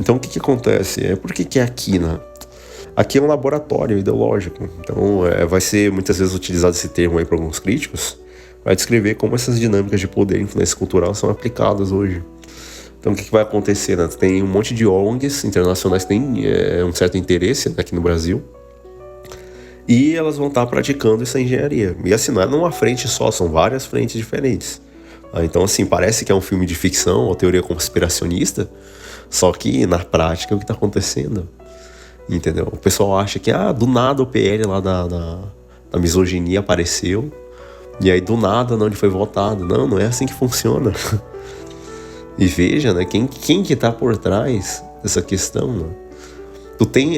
Então o que acontece? Por que é aqui, né? Aqui é um laboratório ideológico. Então vai ser muitas vezes utilizado esse termo aí por alguns críticos para descrever como essas dinâmicas de poder e influência cultural são aplicadas hoje. Então o que vai acontecer, né? Tem um monte de ONGs internacionais que têm um certo interesse, né, aqui no Brasil, e elas vão estar praticando essa engenharia. E assim, não é numa frente só, são várias frentes diferentes. Então assim, parece que é um filme de ficção ou teoria conspiracionista, só que na prática é o que está acontecendo. Entendeu? O pessoal acha que do nada o PL lá da misoginia apareceu, e aí do nada não foi votado. Não é assim que funciona. E veja, né, quem que tá por trás dessa questão, né? Tu tem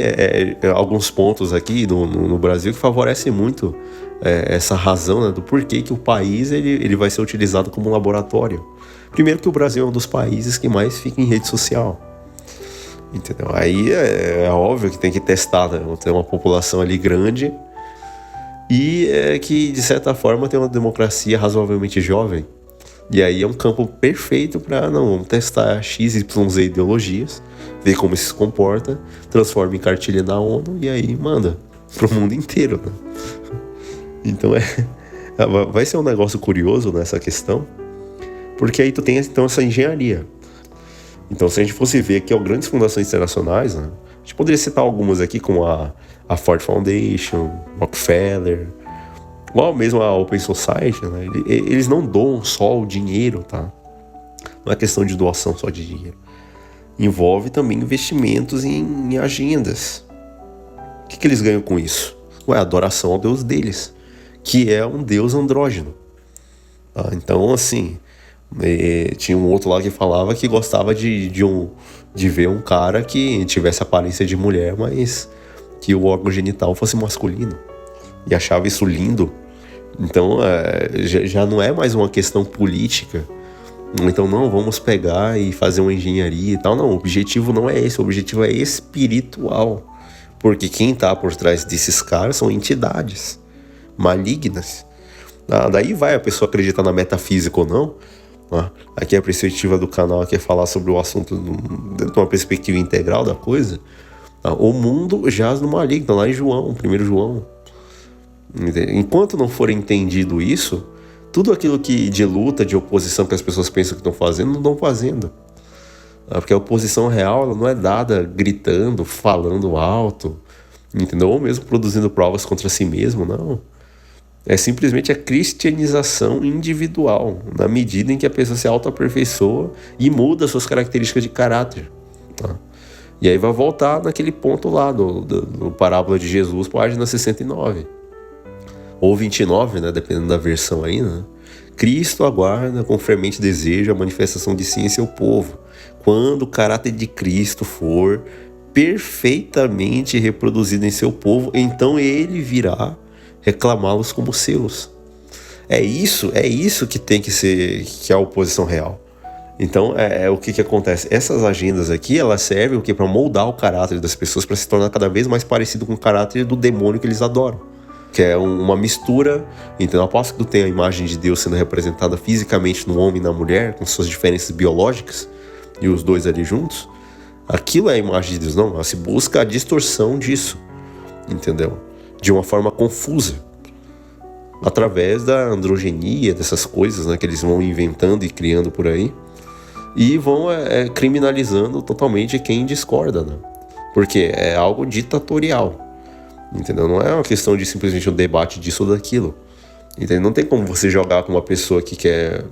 alguns pontos aqui no Brasil que favorecem muito essa razão, né, do porquê que o país ele vai ser utilizado como um laboratório. Primeiro que o Brasil é um dos países que mais fica em rede social. Entendeu? Aí é óbvio que tem que testar, né? Tem uma população ali grande e que, de certa forma, tem uma democracia razoavelmente jovem. E aí é um campo perfeito para, vamos testar X, Y, Z ideologias, ver como isso se comporta, transforma em cartilha da ONU e aí manda pro mundo inteiro, né? Então vai ser um negócio curioso nessa questão, porque aí tu tem então essa engenharia. Então, se a gente fosse ver aqui grandes fundações internacionais, né, a gente poderia citar algumas aqui, como a Ford Foundation, Rockefeller, igual mesmo a Open Society, né, eles não doam só o dinheiro, tá? Não é questão de doação só de dinheiro. Envolve também investimentos em agendas. O que eles ganham com isso? Adoração ao Deus deles, que é um Deus andrógeno. Tá? Então, assim... tinha um outro lá que falava que gostava de ver um cara que tivesse aparência de mulher, mas que o órgão genital fosse masculino, e achava isso lindo. Então já não é mais uma questão política. Então vamos pegar e fazer uma engenharia e tal. Não, o objetivo não é esse, o objetivo é espiritual, porque quem está por trás desses caras são entidades malignas. Daí vai a pessoa acreditar na metafísica ou não. Aqui a perspectiva do canal aqui é falar sobre o assunto dentro de uma perspectiva integral da coisa. O mundo jaz no maligno, lá em João, 1 João. Enquanto não for entendido isso, tudo aquilo que de luta, de oposição que as pessoas pensam que estão fazendo, não estão fazendo. Porque a oposição real ela não é dada gritando, falando alto, entendeu? Ou mesmo produzindo provas contra si mesmo, não. É simplesmente a cristianização individual, na medida em que a pessoa se auto-aperfeiçoa e muda suas características de caráter. Tá? E aí vai voltar naquele ponto lá do Parábola de Jesus, página 69. Ou 29, né, dependendo da versão aí, né? Cristo aguarda com fremente desejo a manifestação de si em seu povo, quando o caráter de Cristo for perfeitamente reproduzido em seu povo, então ele virá reclamá-los como seus. É isso que tem que ser, que é a oposição real. Então, o que acontece? Essas agendas aqui, elas servem o quê? Para moldar o caráter das pessoas, para se tornar cada vez mais parecido com o caráter do demônio que eles adoram. Que é uma mistura. Então, ao passo que tu tem a imagem de Deus sendo representada fisicamente no homem e na mulher, com suas diferenças biológicas, e os dois ali juntos, aquilo é a imagem de Deus. Não, ela se busca a distorção disso, entendeu? De uma forma confusa, através da androgenia, dessas coisas, né, que eles vão inventando e criando por aí, e vão criminalizando totalmente quem discorda, né? Porque é algo ditatorial, entendeu? Não é uma questão de simplesmente um debate disso ou daquilo, entendeu? Não tem como você jogar com uma pessoa que quer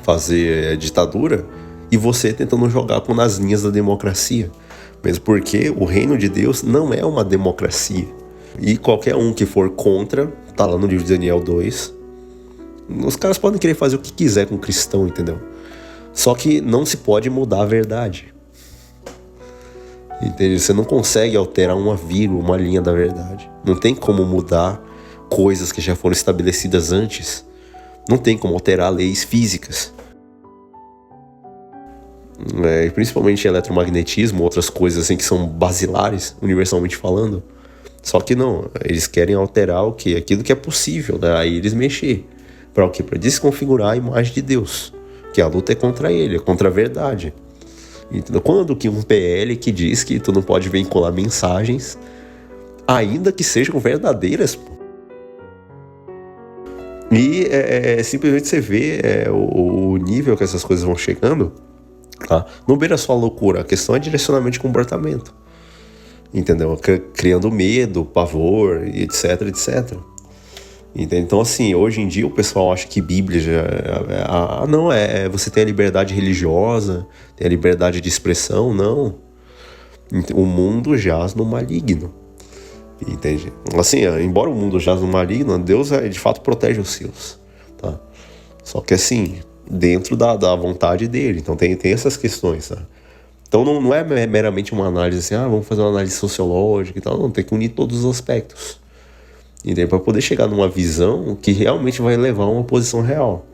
fazer ditadura e você tentando jogar nas linhas da democracia, mesmo porque o reino de Deus não é uma democracia. E qualquer um que for contra, tá lá no livro de Daniel 2, os caras podem querer fazer o que quiser com o cristão, entendeu? Só que não se pode mudar a verdade. Entende? Você não consegue alterar uma vírgula, uma linha da verdade. Não tem como mudar coisas que já foram estabelecidas antes. Não tem como alterar leis físicas. Principalmente eletromagnetismo, outras coisas assim que são basilares, universalmente falando. Só que não, eles querem alterar o quê? Aquilo que é possível, né? Aí eles mexer. Para o quê? Para desconfigurar a imagem de Deus. Que a luta é contra ele, é contra a verdade. Entendeu? Quando que um PL que diz que tu não pode vincular mensagens, ainda que sejam verdadeiras, pô. E simplesmente você vê o nível que essas coisas vão chegando, tá? Não beira só a loucura, a questão é direcionamento de comportamento. Entendeu? Criando medo, pavor, etc, etc. Entendeu? Então, assim, hoje em dia o pessoal acha que Bíblia já... não, você tem a liberdade religiosa, tem a liberdade de expressão, não. O mundo jaz no maligno. Entende? Assim, embora o mundo jaz no maligno, Deus de fato protege os seus, tá? Só que assim, dentro da vontade dele. Então tem essas questões, tá? Então não é meramente uma análise assim, vamos fazer uma análise sociológica e tal. Não, tem que unir todos os aspectos. Entende? Para poder chegar numa visão que realmente vai levar a uma posição real.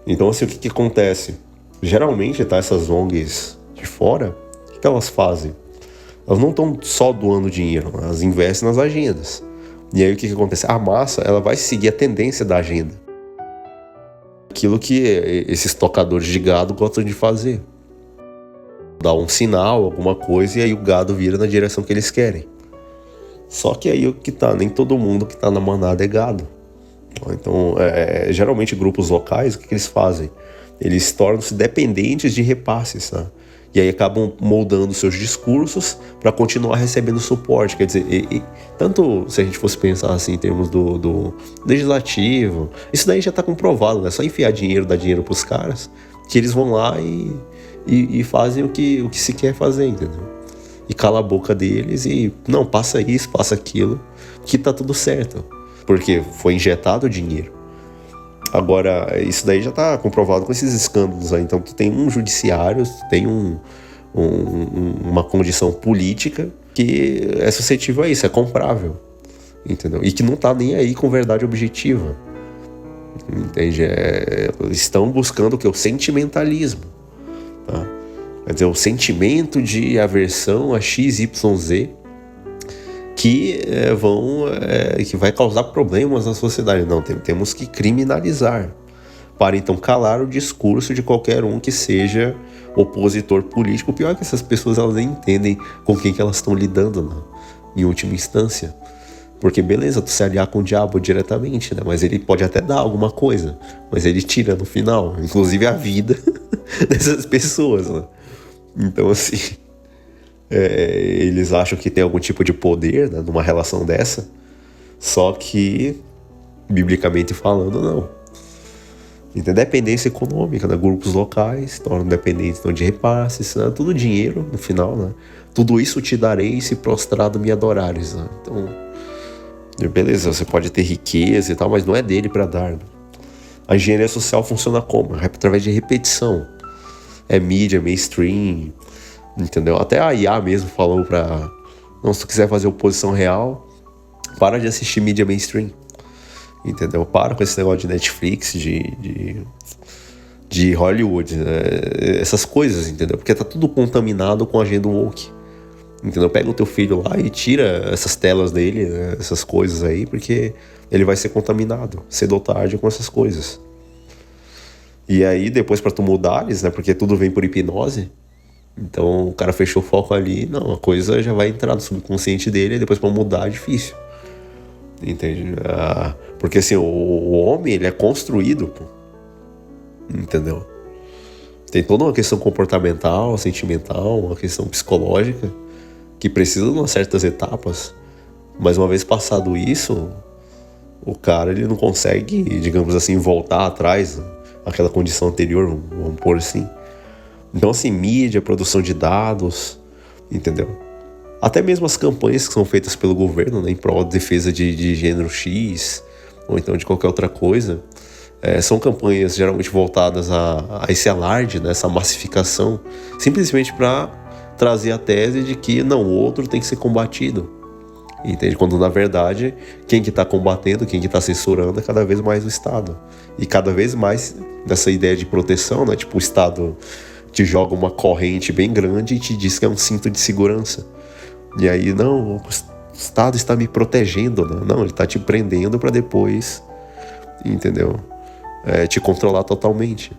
Então assim, o que acontece? Geralmente, tá, essas ONGs de fora, o que elas fazem? Elas não estão só doando dinheiro, elas investem nas agendas. E aí o que acontece? A massa, ela vai seguir a tendência da agenda. Aquilo que esses tocadores de gado gostam de fazer. Dá um sinal, alguma coisa, e aí o gado vira na direção que eles querem. Só que aí o que tá, nem todo mundo que tá na manada é gado. Então, geralmente grupos locais, o que eles fazem? Eles tornam-se dependentes de repasses, tá? E aí acabam moldando seus discursos para continuar recebendo suporte. Quer dizer, tanto se a gente fosse pensar assim em termos do legislativo, isso daí já está comprovado, né? É só enfiar dinheiro, dar dinheiro para os caras, que eles vão lá e fazem o que se quer fazer, entendeu? E cala a boca deles e, não, passa isso, passa aquilo, que tá tudo certo. Porque foi injetado dinheiro. Agora, isso daí já está comprovado com esses escândalos aí. Então, tu tem um judiciário, tu tem uma condição política que é suscetível a isso, é comprável, entendeu? E que não está nem aí com verdade objetiva, entende? Estão buscando o que? O sentimentalismo, tá? Quer dizer, o sentimento de aversão a XYZ que vai causar problemas na sociedade. Não, temos que criminalizar, para então calar o discurso de qualquer um que seja opositor político. O pior é que essas pessoas, elas nem entendem com quem que elas estão lidando, né? Em última instância. Porque beleza, tu se aliar com o diabo diretamente, né? Mas ele pode até dar alguma coisa, mas ele tira no final, inclusive a vida dessas pessoas, né? Então assim... eles acham que tem algum tipo de poder, né, numa relação dessa, só que, biblicamente falando, não. Então, dependência econômica, né, grupos locais se tornam dependentes então, de repasses, né, tudo dinheiro no final, né, tudo isso te darei se prostrado me adorares, né, então, beleza, você pode ter riqueza e tal, mas não é dele para dar, né? A engenharia social funciona como? Através de repetição, mídia, mainstream, entendeu? Até a IA mesmo falou se tu quiser fazer oposição real, para de assistir mídia mainstream, entendeu? Para com esse negócio de Netflix, de Hollywood, né? Essas coisas, entendeu? Porque tá tudo contaminado com a agenda woke, entendeu? Pega o teu filho lá e tira essas telas dele, né? Essas coisas aí, porque ele vai ser contaminado cedo ou tarde com essas coisas. E aí depois para tu mudares, né? Porque tudo vem por hipnose. Então o cara fechou o foco ali, não, a coisa já vai entrar no subconsciente dele e depois pra mudar é difícil. Entende? Porque assim, o homem, ele é construído, pô. Entendeu? Tem toda uma questão comportamental, sentimental, uma questão psicológica que precisa de umas certas etapas. Mas uma vez passado isso, o cara, ele não consegue, digamos assim, voltar atrás àquela condição anterior, vamos pôr assim. Então, assim, mídia, produção de dados, entendeu? Até mesmo as campanhas que são feitas pelo governo, né, em prol de defesa de gênero X, ou então de qualquer outra coisa, são campanhas geralmente voltadas a esse alarde, né, essa massificação, simplesmente para trazer a tese de que, não, o outro tem que ser combatido, entende? Quando, na verdade, quem que está combatendo, quem que está censurando é cada vez mais o Estado. E cada vez mais dessa ideia de proteção, né, tipo, o Estado te joga uma corrente bem grande e te diz que é um cinto de segurança. E aí, não, o Estado está me protegendo, né? Não, ele está te prendendo para depois, entendeu? Te controlar totalmente.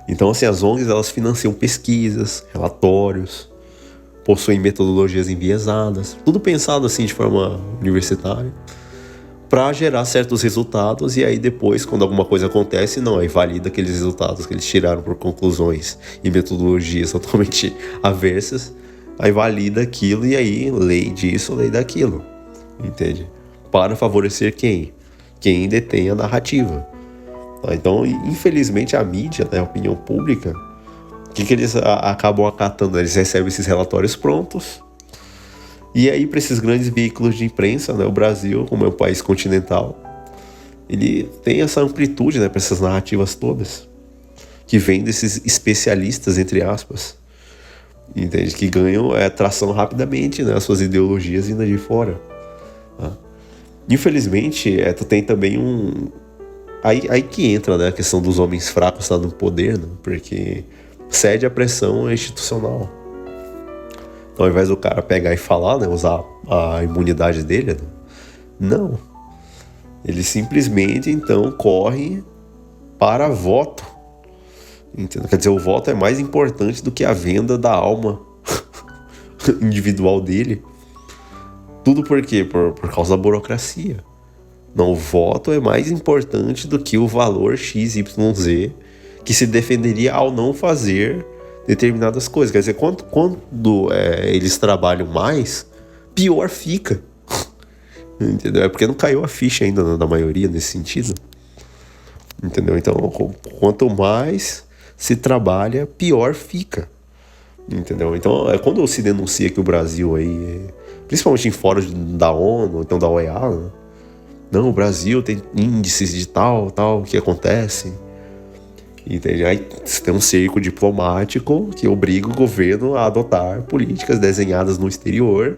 Então, assim, as ONGs, elas financiam pesquisas, relatórios, possuem metodologias enviesadas, tudo pensado assim de forma universitária, para gerar certos resultados, e aí depois, quando alguma coisa acontece, não, aí valida aqueles resultados que eles tiraram por conclusões e metodologias totalmente aversas, aí valida aquilo e aí lei disso, lei daquilo, entende? Para favorecer quem? Quem detém a narrativa. Tá? Então, infelizmente, a mídia, né, a opinião pública, o que eles acabam acatando? Eles recebem esses relatórios prontos, e aí, para esses grandes veículos de imprensa, né, o Brasil, como é um país continental, ele tem essa amplitude, né, para essas narrativas todas, que vem desses especialistas, entre aspas, entende? Que ganham tração rapidamente, né, as suas ideologias vindo de fora. Tá? Infelizmente, tu tem também Aí que entra, né, a questão dos homens fracos estar no poder, né, porque cede à pressão institucional. Então, ao invés do cara pegar e falar, né, usar a imunidade dele, né, não. Ele simplesmente, então, corre para voto. Entendeu? Quer dizer, o voto é mais importante do que a venda da alma individual dele. Tudo por quê? Por causa da burocracia. Não, o voto é mais importante do que o valor XYZ que se defenderia ao não fazer determinadas coisas. Quer dizer, quando eles trabalham mais, pior fica. Entendeu? É porque não caiu a ficha ainda na maioria nesse sentido. Entendeu? Então, quanto mais se trabalha, pior fica. Entendeu? Então, quando se denuncia que o Brasil aí, principalmente em fóruns da ONU, então da OEA, né? Não, o Brasil tem índices de tal que acontece. Entende? Aí tem um cerco diplomático que obriga o governo a adotar políticas desenhadas no exterior,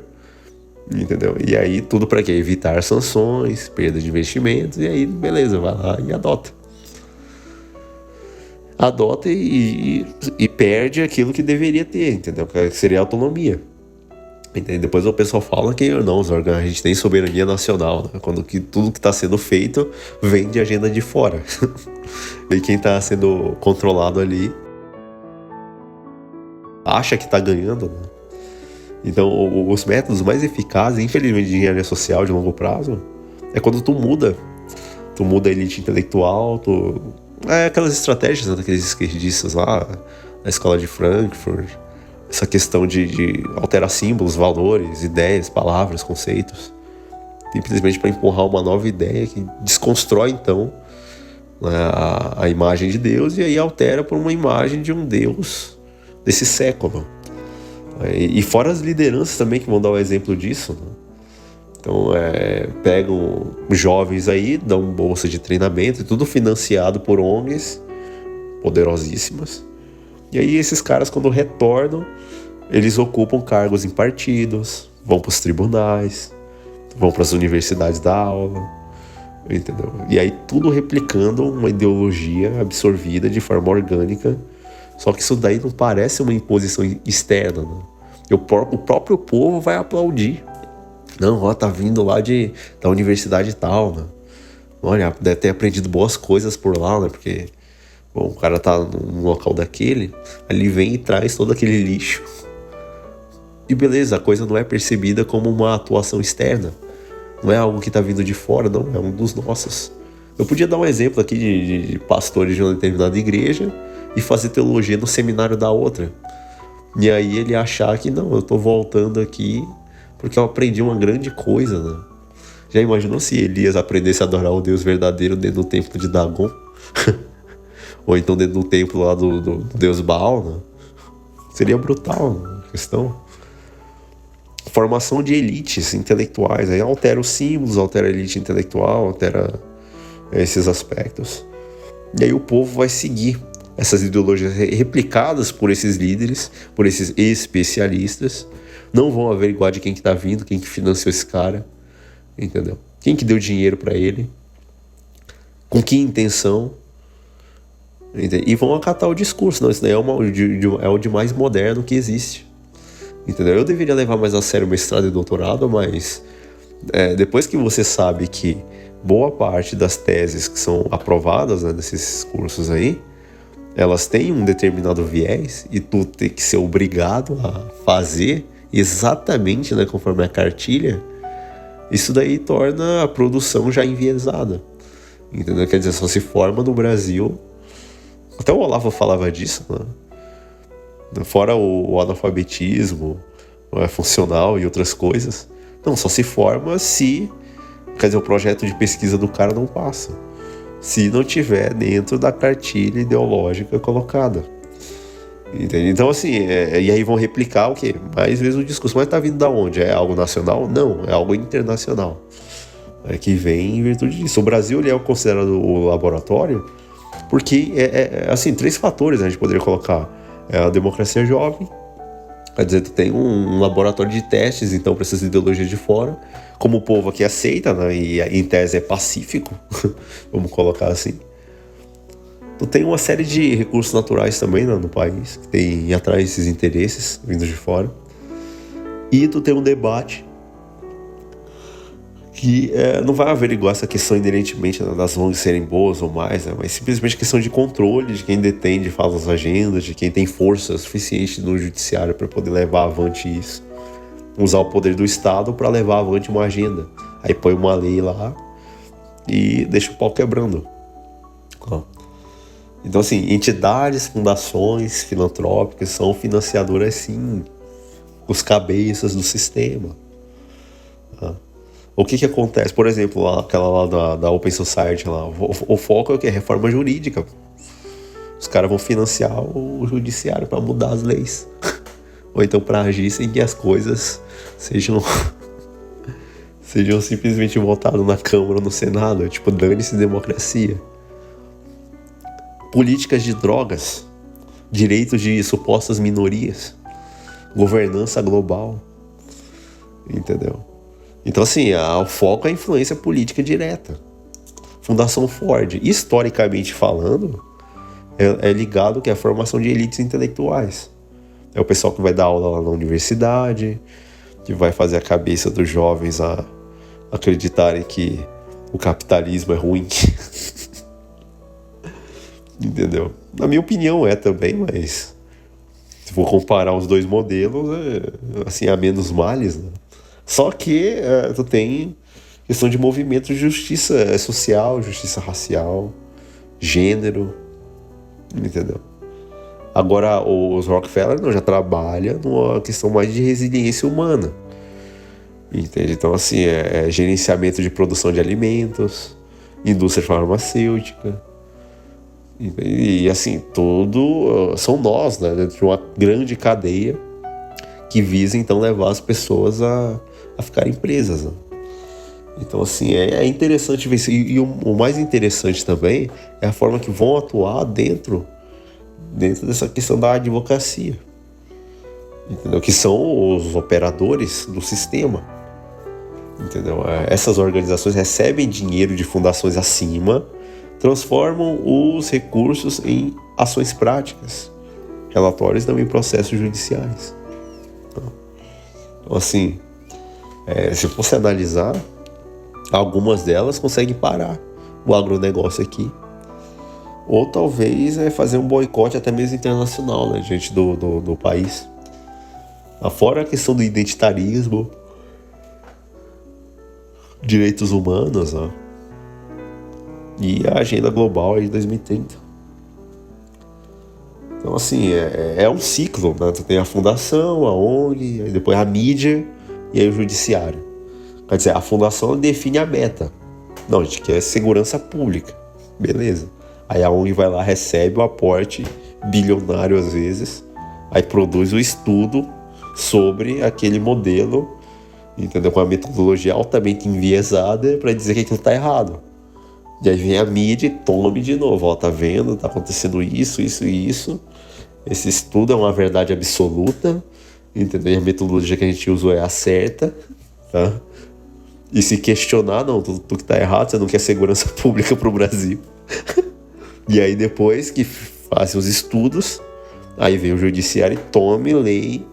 entendeu? E aí tudo para quê? Evitar sanções, perda de investimentos, e aí beleza, vai lá e adota. Adota e perde aquilo que deveria ter, entendeu? Que seria a autonomia. Entende? Depois o pessoal fala que não, a gente tem soberania nacional, né? Quando tudo que está sendo feito vem de agenda de fora. E quem está sendo controlado ali acha que está ganhando, né? Então, os métodos mais eficazes, infelizmente, de engenharia social de longo prazo é quando tu muda a elite intelectual, aquelas estratégias, né, daqueles esquerdistas lá na escola de Frankfurt, essa questão de alterar símbolos, valores, ideias, palavras, conceitos, simplesmente para empurrar uma nova ideia que desconstrói, então, a imagem de Deus, e aí altera por uma imagem de um Deus desse século. E fora as lideranças também que vão dar o exemplo disso, né? Então, pegam jovens aí, dão bolsa de treinamento, tudo financiado por ONGs poderosíssimas. E aí esses caras, quando retornam, eles ocupam cargos em partidos, vão para os tribunais, vão para as universidades dar aula, entendeu? E aí tudo replicando uma ideologia absorvida de forma orgânica, só que isso daí não parece uma imposição externa, né? O próprio povo vai aplaudir. Não, ó, tá vindo lá da universidade tal, né? Olha, deve ter aprendido boas coisas por lá, né? Porque, bom, o cara tá num local daquele, ali vem e traz todo aquele lixo. E beleza, a coisa não é percebida como uma atuação externa. Não é algo que tá vindo de fora, não, é um dos nossos. Eu podia dar um exemplo aqui de pastores de uma determinada igreja e fazer teologia no seminário da outra. E aí ele achar que, não, eu tô voltando aqui porque eu aprendi uma grande coisa, né? Já imaginou se Elias aprendesse a adorar o Deus verdadeiro dentro do templo de Dagon? Ou então dentro do templo lá do Deus Baal, né? Seria brutal, né, a questão. Formação de elites intelectuais, aí altera os símbolos, altera a elite intelectual, altera esses aspectos. E aí o povo vai seguir essas ideologias replicadas por esses líderes, por esses especialistas. Não vão averiguar de quem que tá vindo, quem que financiou esse cara, entendeu? Quem que deu dinheiro para ele, com que intenção, entendeu? E vão acatar o discurso. Não, isso daí é o de mais moderno que existe, entendeu? Eu deveria levar mais a sério o mestrado e doutorado, mas depois que você sabe que boa parte das teses que são aprovadas, né, nesses cursos aí, elas têm um determinado viés e tu tem que ser obrigado a fazer exatamente, né, conforme a cartilha, isso daí torna a produção já enviesada. Entendeu? Quer dizer, só se forma no Brasil. Até o Olavo falava disso, né? Fora o analfabetismo funcional e outras coisas. Não, só se forma se, quer dizer, o projeto de pesquisa do cara não passa. Se não tiver dentro da cartilha ideológica colocada. Entende? Então, assim, e aí vão replicar o quê? Mais vezes o discurso. Mas tá vindo da onde? É algo nacional? Não, é algo internacional. Que vem em virtude disso. O Brasil ele é considerado o laboratório porque, assim, 3 fatores a gente poderia colocar. É a democracia jovem, quer dizer, tu tem um laboratório de testes, então, para essas ideologias de fora. Como o povo aqui aceita, né, e em tese é pacífico, vamos colocar assim. Tu tem uma série de recursos naturais também, né, no país, que tem atrás esses interesses vindos de fora. E tu tem um debate que não vai averiguar essa questão inerentemente, né, das ONGs serem boas ou mais, né, mas simplesmente questão de controle de quem detém de fato as agendas, de quem tem força suficiente no judiciário para poder levar avante isso. Usar o poder do Estado para levar avante uma agenda. Aí põe uma lei lá e deixa o pau quebrando. Então, assim, entidades, fundações filantrópicas são financiadoras, sim, os cabeças do sistema. O que acontece? Por exemplo, aquela lá da Open Society, lá, o foco é o quê? Reforma jurídica. Os caras vão financiar o judiciário para mudar as leis. Ou então para agir sem que as coisas sejam simplesmente votadas na Câmara ou no Senado. Tipo, dane-se democracia. Políticas de drogas, direitos de supostas minorias, governança global. Entendeu? Então, assim, o foco é a influência política direta. Fundação Ford, historicamente falando, é ligado que é a formação de elites intelectuais. É o pessoal que vai dar aula lá na universidade, que vai fazer a cabeça dos jovens a acreditarem que o capitalismo é ruim. Entendeu? Na minha opinião também, mas se for comparar os dois modelos, assim, há menos males, né? Só que tu tem questão de movimento de justiça social, justiça racial, gênero, entendeu? Agora, os Rockefeller já trabalham numa questão mais de resiliência humana, entende? Então, assim, gerenciamento de produção de alimentos, indústria farmacêutica, e assim, tudo são nós, né, dentro de uma grande cadeia que visa, então, levar as pessoas a ficarem presas, né? Então, assim, é interessante ver isso. E o mais interessante também é a forma que vão atuar dentro dessa questão da advocacia, entendeu? Que são os operadores do sistema, entendeu? Essas organizações recebem dinheiro de fundações acima, transformam os recursos em ações práticas, relatórios também processos judiciais. Então, assim, se fosse analisar, algumas delas conseguem parar o agronegócio aqui. Ou talvez fazer um boicote até mesmo internacional, né, diante do país. Fora a questão do identitarismo, direitos humanos, ó, e a agenda global aí de 2030. Então, assim, é um ciclo, né? Tu tem a fundação, a ONG, aí depois a mídia e aí o judiciário. Quer dizer, a fundação define a meta. Não, a gente quer segurança pública. Beleza. Aí a ONG vai lá, recebe o aporte bilionário às vezes, aí produz o estudo sobre aquele modelo, entendeu? Com a metodologia altamente enviesada para dizer que aquilo está errado. E aí vem a mídia e tome de novo. Ó, tá vendo? Tá acontecendo isso, isso e isso. Esse estudo é uma verdade absoluta, entendeu? E a metodologia que a gente usou é a certa, tá? E se questionar, não, tu que tá errado, você não quer segurança pública pro Brasil. E aí depois que fazem os estudos, aí vem o judiciário e tome lei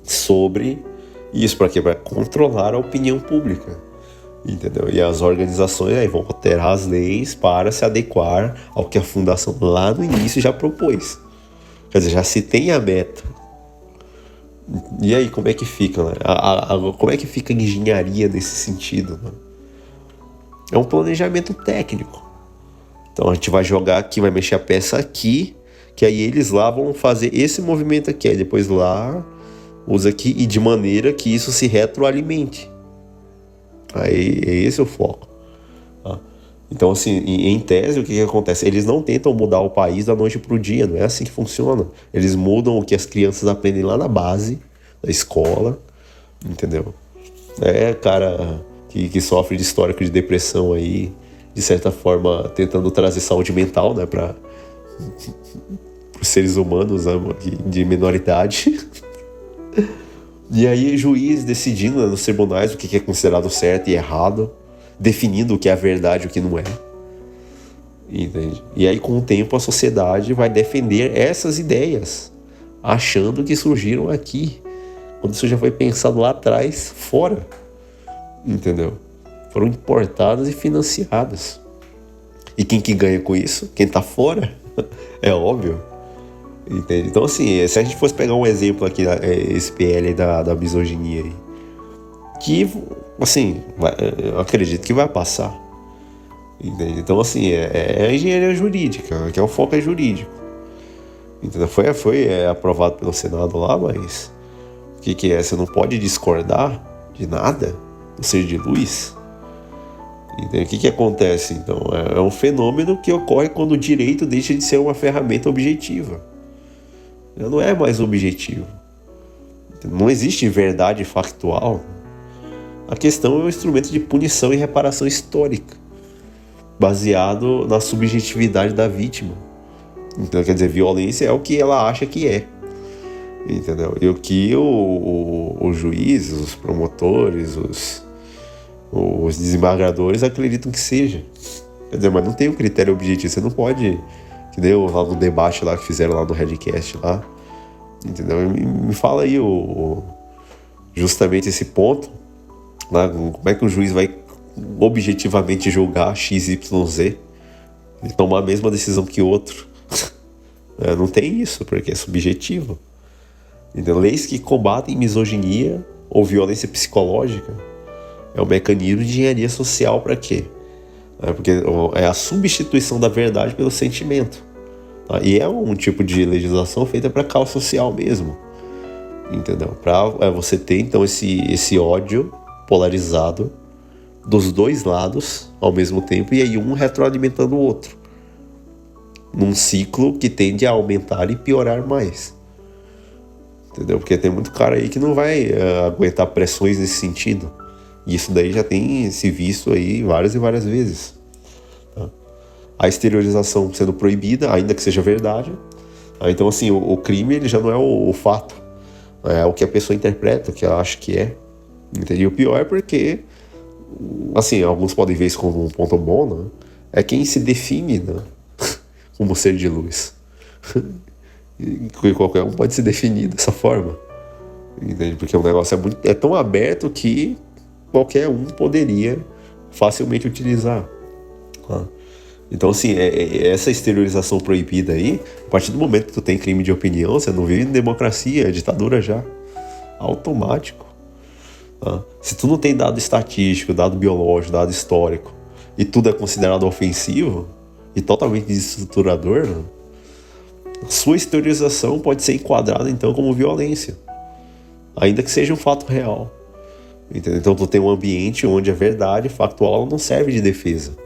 sobre isso. Para quê? Para controlar a opinião pública. Entendeu? E as organizações aí vão alterar as leis para se adequar ao que a fundação lá no início já propôs. Quer dizer, já se tem a meta. E aí, como é que fica, né? Como é que fica a engenharia nesse sentido, né? É um planejamento técnico. Então a gente vai jogar aqui, vai mexer a peça aqui, que aí eles lá vão fazer esse movimento aqui, aí depois lá usa aqui, e de maneira que isso se retroalimente. Aí esse é o foco. Tá? Então, assim, em tese, o que acontece? Eles não tentam mudar o país da noite para o dia, não é assim que funciona. Eles mudam o que as crianças aprendem lá na base, da escola, entendeu? É cara que sofre de histórico de depressão aí, de certa forma, tentando trazer saúde mental, né, para os seres humanos, né, de menor idade. E aí, juiz decidindo, né, nos tribunais o que é considerado certo e errado, definindo o que é a verdade e o que não é. Entende? E aí, com o tempo, a sociedade vai defender essas ideias, achando que surgiram aqui, quando isso já foi pensado lá atrás, fora. Entendeu? Foram importadas e financiadas. E quem que ganha com isso? Quem tá fora? É óbvio. Entende? Então, assim, se a gente fosse pegar um exemplo aqui, esse PL da misoginia aí, que, assim, eu acredito que vai passar. Entende? Então, assim, é a engenharia jurídica, que é o foco jurídico. Entendeu? Foi aprovado pelo Senado lá, mas o que é? Você não pode discordar de nada do ser de luz. Entende? O que acontece, então? É um fenômeno que ocorre quando o direito deixa de ser uma ferramenta objetiva. Não é mais objetivo. Não existe verdade factual. A questão é um instrumento de punição e reparação histórica, baseado na subjetividade da vítima. Então, quer dizer, violência é o que ela acha que é. Entendeu? E o que os juízes, os promotores, os desembargadores acreditam que seja. Quer dizer, mas não tem um critério objetivo. Você não pode, que deu lá no debate lá que fizeram lá no Redcast lá. Entendeu? Me fala aí justamente esse ponto. Lá, como é que o juiz vai objetivamente julgar XYZ e tomar a mesma decisão que outro? Não tem isso, porque é subjetivo. Então, leis que combatem misoginia ou violência psicológica é um mecanismo de engenharia social para quê? Porque é a substituição da verdade pelo sentimento. Tá? E é um tipo de legislação feita para causa social mesmo. Entendeu? Para você ter, então, esse ódio polarizado dos dois lados ao mesmo tempo, e aí um retroalimentando o outro, num ciclo que tende a aumentar e piorar mais. Entendeu? Porque tem muito cara aí que não vai aguentar pressões nesse sentido. E isso daí já tem se visto aí várias e várias vezes. Tá? A exteriorização sendo proibida, ainda que seja verdade. Então, assim, o crime ele já não é o fato. É o que a pessoa interpreta, o que ela acha que é. Entendeu? O pior é porque, assim, alguns podem ver isso como um ponto bom, né? É quem se define, né? Como ser de luz. E qualquer um pode se definir dessa forma. Entende? Porque o negócio é tão aberto que qualquer um poderia facilmente utilizar. Tá? Então, assim, essa exteriorização proibida aí, a partir do momento que tu tem crime de opinião, você não vive em democracia, é ditadura já. Automático. Tá? Se tu não tem dado estatístico, dado biológico, dado histórico, e tudo é considerado ofensivo e totalmente desestruturador, né? Sua exteriorização pode ser enquadrada, então, como violência, ainda que seja um fato real. Entendeu? Então, tu tem um ambiente onde a verdade factual não serve de defesa.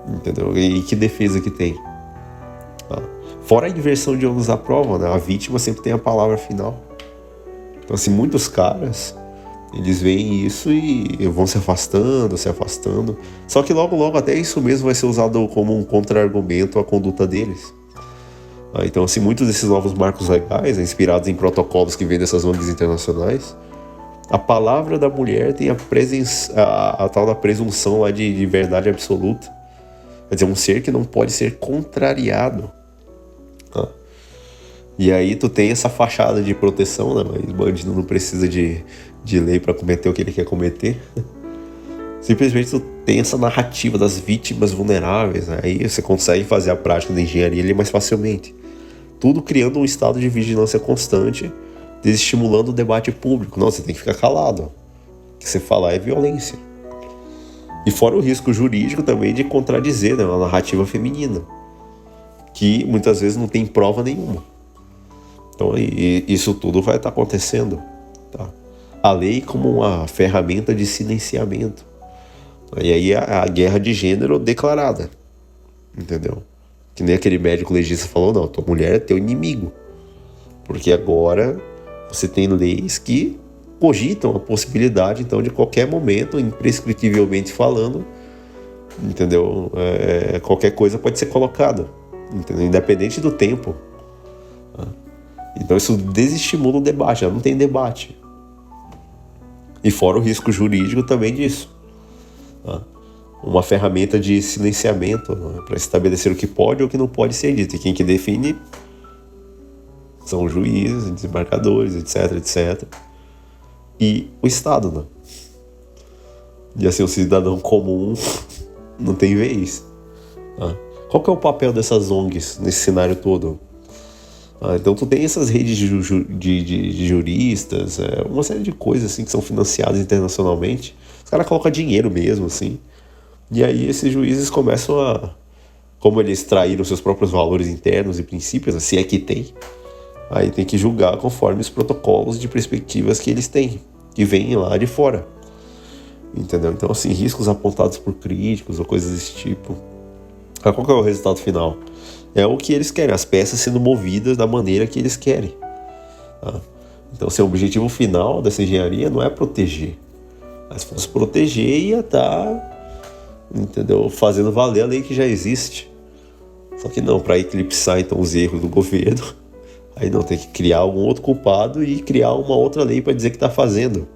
Entendeu? E que defesa que tem? Tá? Fora a inversão de ônus da prova, né? A vítima sempre tem a palavra final. Então, assim, muitos caras, eles veem isso e vão se afastando. Só que logo, logo, até isso mesmo vai ser usado como um contra-argumento à conduta deles. Então, assim, muitos desses novos marcos legais, inspirados em protocolos que vêm dessas ONGs internacionais, a palavra da mulher tem a tal da presunção lá de verdade absoluta. Quer dizer, um ser que não pode ser contrariado. Tá? E aí tu tem essa fachada de proteção, né? Mas o bandido não precisa de lei para cometer o que ele quer cometer. Simplesmente tu tem essa narrativa das vítimas vulneráveis, né? Aí você consegue fazer a prática da engenharia ali mais facilmente. Tudo criando um estado de vigilância constante, desestimulando o debate público. Não, você tem que ficar calado. O que você falar é violência. E fora o risco jurídico também de contradizer, né, uma narrativa feminina, que muitas vezes não tem prova nenhuma. Então isso tudo vai estar acontecendo. Tá? A lei como uma ferramenta de silenciamento. E aí a guerra de gênero declarada. Entendeu? Que nem aquele médico legista falou, não, tua mulher é teu inimigo. Porque agora você tem leis que cogitam a possibilidade, então, de qualquer momento, imprescritivelmente falando, entendeu? Qualquer coisa pode ser colocada, entendeu? Independente do tempo. Então isso desestimula o debate, já não tem debate. E fora o risco jurídico também disso. Uma ferramenta de silenciamento, né, para estabelecer o que pode ou o que não pode ser dito. E quem que define são os juízes, desembargadores, etc, etc. E o Estado, né? E assim, o cidadão comum não tem vez. Qual que é o papel dessas ONGs nesse cenário todo? Então tu tem essas redes de juristas, uma série de coisas assim que são financiadas internacionalmente. Os caras colocam dinheiro mesmo, assim. E aí esses juízes começam como eles traíram seus próprios valores internos e princípios, se é que tem, aí tem que julgar conforme os protocolos de perspectivas que eles têm, que vêm lá de fora. Entendeu? Então, assim, riscos apontados por críticos ou coisas desse tipo. Qual que é o resultado final? É o que eles querem, as peças sendo movidas da maneira que eles querem. Então, assim, o objetivo final dessa engenharia não é proteger. Mas se fosse proteger, ia estar, entendeu, fazendo valer a lei que já existe. Só que não, para eclipsar então os erros do governo, aí não, tem que criar algum outro culpado e criar uma outra lei para dizer que está fazendo.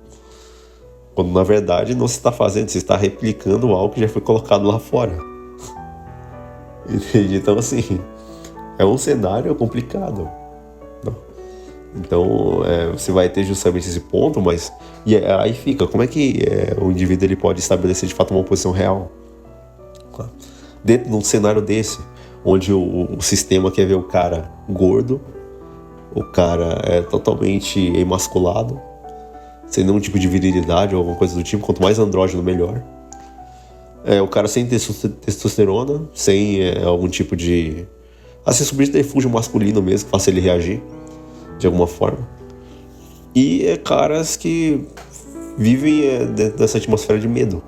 Quando na verdade não se está fazendo, se está replicando algo que já foi colocado lá fora. Entende? Então, assim, é um cenário complicado. Então, você vai ter justamente esse ponto, mas e aí fica, como é que o indivíduo ele pode estabelecer de fato uma posição real? Dentro de um cenário desse, onde o sistema quer ver o cara gordo, o cara é totalmente emasculado, sem nenhum tipo de virilidade ou alguma coisa do tipo, quanto mais andrógeno, melhor. O cara sem testosterona, sem algum tipo de... assim, subterfúgio masculino mesmo, que faça ele reagir de alguma forma. E caras que vivem dentro dessa atmosfera de medo.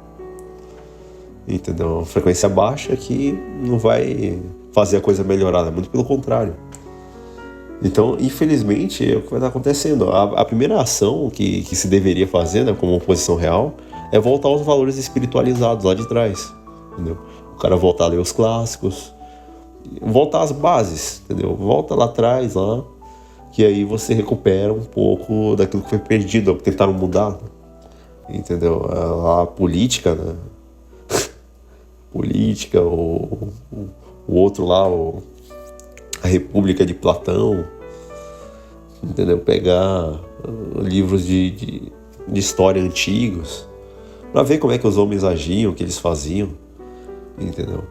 Entendeu? Frequência baixa que não vai fazer a coisa melhorar, né? Muito pelo contrário. Então, infelizmente, é o que vai estar acontecendo. A primeira ação que se deveria fazer, né, como oposição real, é voltar aos valores espiritualizados lá de trás, entendeu? O cara voltar a ler os clássicos, voltar às bases, entendeu? Volta lá atrás, lá, que aí você recupera um pouco daquilo que foi perdido, que tentaram mudar, entendeu? A política, né? Política, o outro lá, a República de Platão, entendeu? Pegar livros de história antigos, para ver como é que os homens agiam, o que eles faziam, entendeu?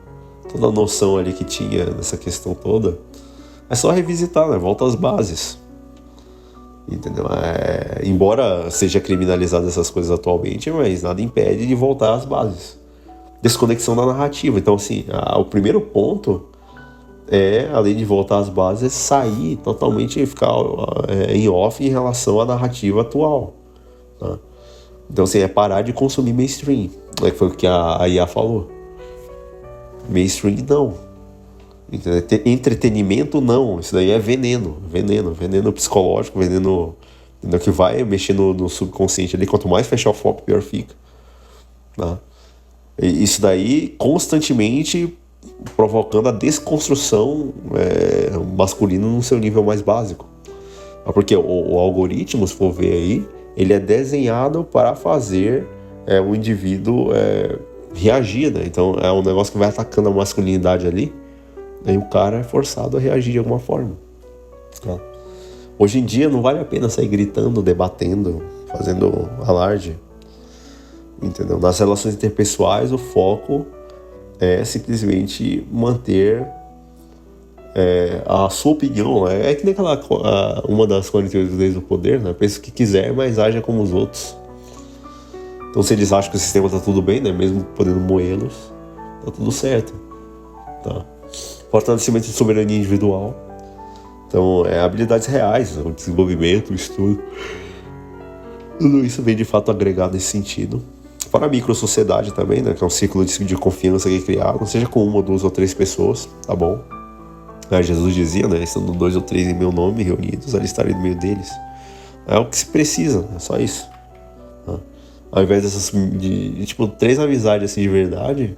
Toda a noção ali que tinha nessa questão toda, é só revisitar, né? Volta às bases, entendeu? Embora seja criminalizado essas coisas atualmente, mas nada impede de voltar às bases. Desconexão da narrativa. Então, assim, o primeiro ponto além de voltar às bases, sair totalmente e ficar em off em relação à narrativa atual, tá? Então, assim, parar de consumir mainstream, que foi o que a IA falou. Mainstream não. Entretenimento não. Isso daí é veneno psicológico, veneno que vai mexer no subconsciente ali. Quanto mais fechar o foco, pior fica, tá? Isso daí constantemente provocando a desconstrução masculina no seu nível mais básico. Porque o algoritmo, se for ver aí, ele é desenhado para fazer o indivíduo reagir, né? Então é um negócio que vai atacando a masculinidade ali, aí o cara é forçado a reagir de alguma forma, tá? Hoje em dia não vale a pena sair gritando, debatendo, fazendo alarde. entendeu? Nas relações interpessoais, o foco é simplesmente manter a sua opinião. É que nem uma das 48 leis do poder, né? Pensa o que quiser, mas haja como os outros. Então, se eles acham que o sistema tá tudo bem, né? Mesmo podendo moê-los, tá tudo certo. Tá? Fortalecimento de soberania individual. Então, habilidades reais, o desenvolvimento, o estudo. Tudo isso vem de fato agregado nesse sentido. Fora a microsociedade também, né? Que é um ciclo de confiança que é criado, seja com uma, duas ou três pessoas, tá bom? Jesus dizia, né? Estando 2 ou 3 em meu nome reunidos, ali estarei no meio deles. É o que se precisa, é só isso. Ao invés dessas tipo, 3 amizades assim de verdade,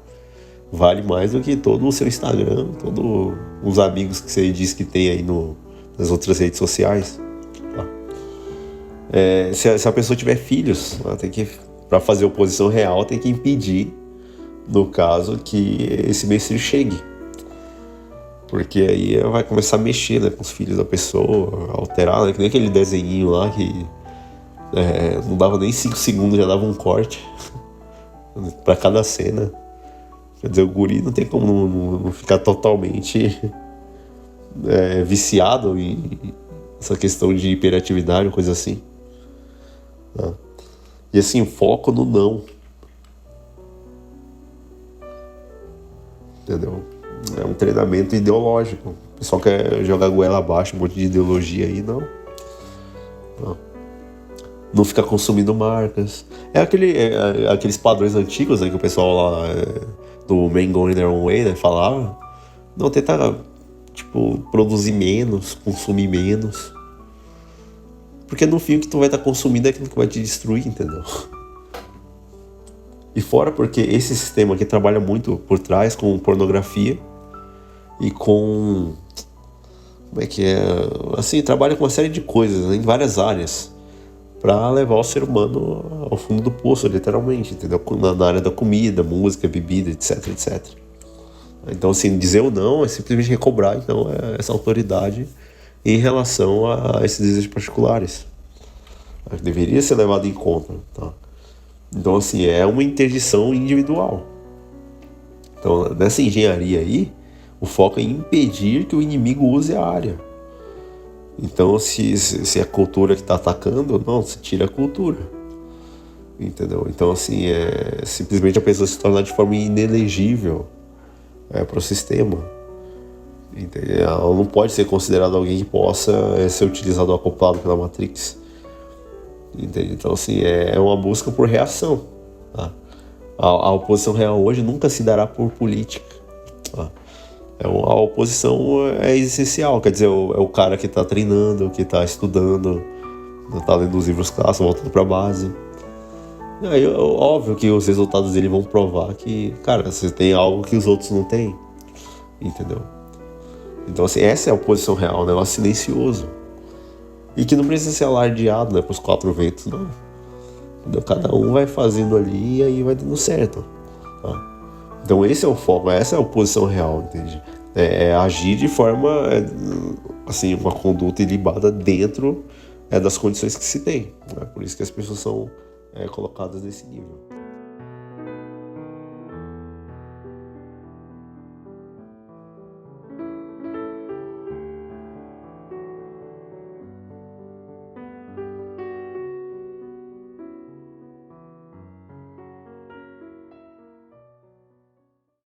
vale mais do que todo o seu Instagram, todos os amigos que você diz que tem aí nas outras redes sociais. Tá? Se a pessoa tiver filhos, para fazer oposição real, tem que impedir, no caso, que esse meio chegue. Porque aí vai começar a mexer, né, com os filhos da pessoa, alterar, né, que nem aquele desenhinho lá que não dava nem 5 segundos, já dava um corte para cada cena. Quer dizer, o guri não tem como não ficar totalmente viciado em essa questão de hiperatividade, coisa assim. Tá? E assim, foco no não. Entendeu? É um treinamento ideológico. O pessoal quer jogar a goela abaixo, um monte de ideologia aí, não. Não ficar consumindo marcas. Aqueles padrões antigos, né, que o pessoal lá do Men Going Their Own Way, né, falava. Não, tentar, tipo, produzir menos, consumir menos. Porque no fim o que tu vai estar consumindo é aquilo que vai te destruir, entendeu? E fora porque esse sistema aqui trabalha muito por trás com pornografia e com... Como é que é? Assim, trabalha com uma série de coisas, né, em várias áreas, para levar o ser humano ao fundo do poço, literalmente, entendeu? Na área da comida, música, bebida, etc, etc. Então, assim, dizer o não é simplesmente recobrar, então, essa autoridade em relação a esses desejos particulares. Deveria ser levado em conta, tá? Então, assim, é uma interdição individual. Então, nessa engenharia aí, o foco é impedir que o inimigo use a área. Então, se é a cultura que está atacando, não, se tira a cultura. Entendeu? Então, assim, simplesmente a pessoa se torna de forma inelegível para o sistema. Entendeu? Ela não pode ser considerada alguém que possa ser utilizado ou acoplado pela Matrix. Entendeu? Então, assim, é uma busca por reação. Tá? A oposição real hoje nunca se dará por política. Tá? A oposição é essencial, quer dizer, é o cara que está treinando, que está estudando, está lendo os livros clássicos, voltando para a base. Aí, óbvio que os resultados dele vão provar que, cara, você tem algo que os outros não têm, entendeu? Então, assim, essa é a oposição real, um negócio silencioso. E que não precisa ser alardeado, né, para os 4 ventos, não. Entendeu? Cada um vai fazendo ali e aí vai dando certo. Tá? Então esse é o foco, essa é a oposição real, entende? É agir de forma, assim, uma conduta ilibada dentro das condições que se tem. Né? Por isso que as pessoas são colocadas nesse nível.